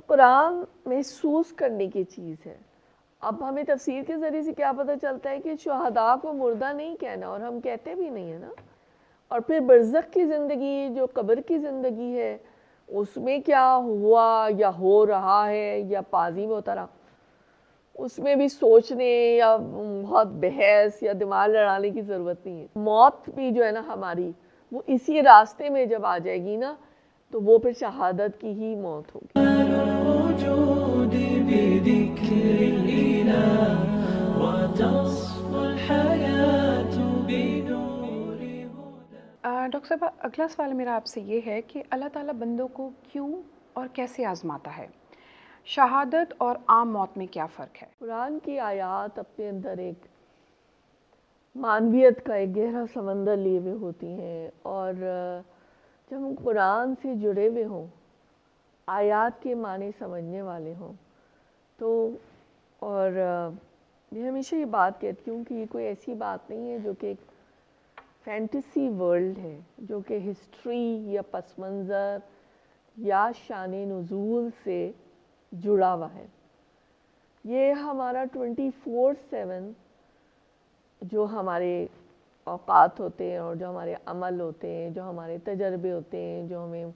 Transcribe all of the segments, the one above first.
تو قرآن محسوس کرنے کی چیز ہے. اب ہمیں تفسیر کے ذریعے سے کیا پتہ چلتا ہے کہ شہداء کو مردہ نہیں کہنا، اور ہم کہتے بھی نہیں ہیں نا. اور پھر برزخ کی زندگی جو قبر کی زندگی ہے اس میں کیا ہوا یا ہو رہا ہے یا پازی میں ہوتا رہا، اس میں بھی سوچنے یا بہت بحث یا دماغ لڑانے کی ضرورت نہیں ہے. موت بھی جو ہے نا ہماری، وہ اسی راستے میں جب آ جائے گی نا تو وہ پھر شہادت کی ہی موت ہوگی. ڈاکٹر صاحبہ، اگلا سوال میرا آپ سے یہ ہے کہ اللہ تعالیٰ بندوں کو کیوں اور کیسے آزماتا ہے؟ شہادت اور عام موت میں کیا فرق ہے؟ قرآن کی آیات اپنے اندر ایک معنویت کا ایک گہرا سمندر لیے ہوئے ہوتی ہیں، اور جب ہم قرآن سے جڑے ہوئے ہوں، آیات کے معنی سمجھنے والے ہوں تو، اور میں ہمیشہ یہ بات کہتی ہوں کہ یہ کوئی ایسی بات نہیں ہے جو کہ ایک فینٹیسی ورلڈ ہے، جو کہ ہسٹری یا پس منظر یا شان نزول سے جڑا ہوا ہے. یہ ہمارا 24/7 جو ہمارے اوقات ہوتے ہیں اور جو ہمارے عمل ہوتے ہیں، جو ہمارے تجربے ہوتے ہیں، جو ہمیں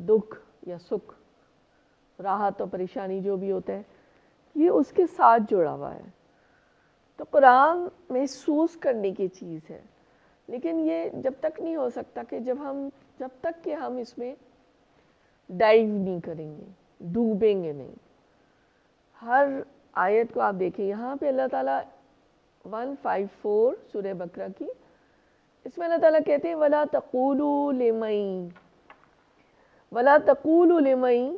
دکھ یا سکھ، راحت اور پریشانی جو بھی ہوتا ہے، یہ اس کے ساتھ جڑا ہوا ہے. تو قرآن محسوس کرنے کی چیز ہے، لیکن یہ جب تک نہیں ہو سکتا کہ جب تک کہ ہم اس میں ڈائیو نہیں کریں گے، ڈوبیں گے نہیں. ہر آیت کو آپ دیکھیں، یہاں پہ اللہ تعالیٰ 154 سورہ بقرہ کی، اس میں اللہ تعالیٰ کہتے ہیں وَلَا تَقُولُوا لِمَن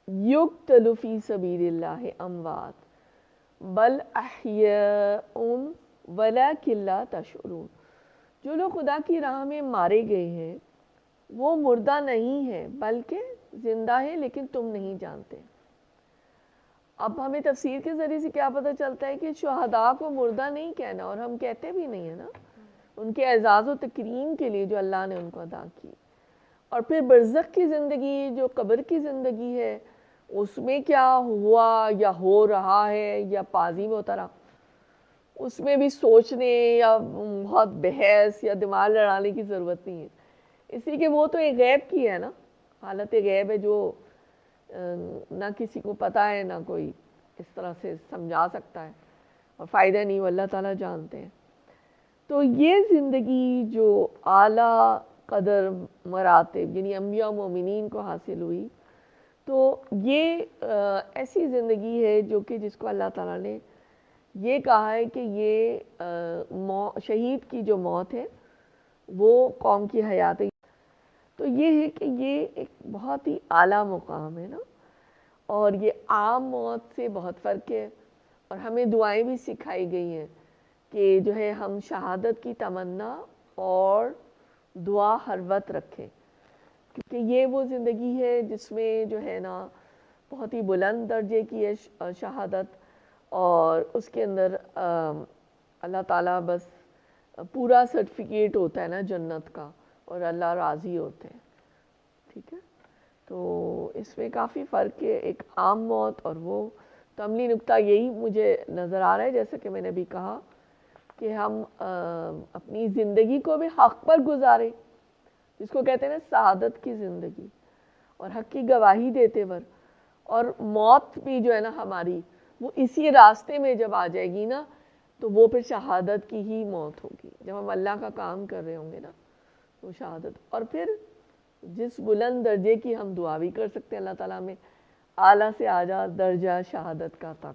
يُقْتَلُ فِي سَبِيلِ اللَّهِ أَمْوَاتٌ بَلْ أَحْيَاءٌ وَلَٰكِن لَا تَشْعُرُونَ. جو لوگ خدا کی راہ میں مارے گئے ہیں وہ مردہ نہیں ہیں بلکہ زندہ ہیں، لیکن تم نہیں جانتے. اب ہمیں تفسیر کے ذریعے سے کیا پتہ چلتا ہے کہ شہداء کو مردہ نہیں کہنا، اور ہم کہتے بھی نہیں ہیں نا، ان کے اعزاز و تکریم کے لیے جو اللہ نے ان کو عطا کی. اور پھر برزخ کی زندگی جو قبر کی زندگی ہے اس میں کیا ہوا یا ہو رہا ہے یا پازی میں ہوتا رہا، اس میں بھی سوچنے یا بہت بحث یا دماغ لڑانے کی ضرورت نہیں ہے. اس لیے کہ وہ تو ایک غیب کی ہے نا، حالت غیب ہے جو نہ کسی کو پتہ ہے، نہ کوئی اس طرح سے سمجھا سکتا ہے، اور فائدہ نہیں، وہ اللہ تعالیٰ جانتے ہیں. تو یہ زندگی جو اعلیٰ قدر مراتب یعنی انبیاء و مومنین کو حاصل ہوئی، تو یہ ایسی زندگی ہے جو کہ جس کو اللہ تعالیٰ نے یہ کہا ہے کہ یہ شہید کی جو موت ہے وہ قوم کی حیات ہے. تو یہ ہے کہ یہ ایک بہت ہی اعلیٰ مقام ہے نا، اور یہ عام موت سے بہت فرق ہے. اور ہمیں دعائیں بھی سکھائی گئی ہیں کہ جو ہے ہم شہادت کی تمنا اور دعا ہر وقت رکھیں، کیونکہ یہ وہ زندگی ہے جس میں جو ہے نا بہت ہی بلند درجے کی ہے شہادت، اور اس کے اندر اللہ تعالیٰ بس پورا سرٹیفکیٹ ہوتا ہے نا جنت کا، اور اللہ راضی ہوتے ہیں. ٹھیک ہے، تو اس میں کافی فرق ہے ایک عام موت اور وہ. تو عملی نکتہ یہی مجھے نظر آ رہا ہے، جیسا کہ میں نے بھی کہا کہ ہم اپنی زندگی کو بھی حق پر گزاریں، جس کو کہتے ہیں نا سعادت کی زندگی، اور حق کی گواہی دیتے ور. اور موت بھی جو ہے نا ہماری، وہ اسی راستے میں جب آ جائے گی نا تو وہ پھر شہادت کی ہی موت ہوگی. جب ہم اللہ کا کام کر رہے ہوں گے نا تو شہادت. اور پھر جس بلند درجے کی ہم دعا بھی کر سکتے ہیں اللہ تعالیٰ میں اعلیٰ سے اعلیٰ درجہ شہادت کا عطا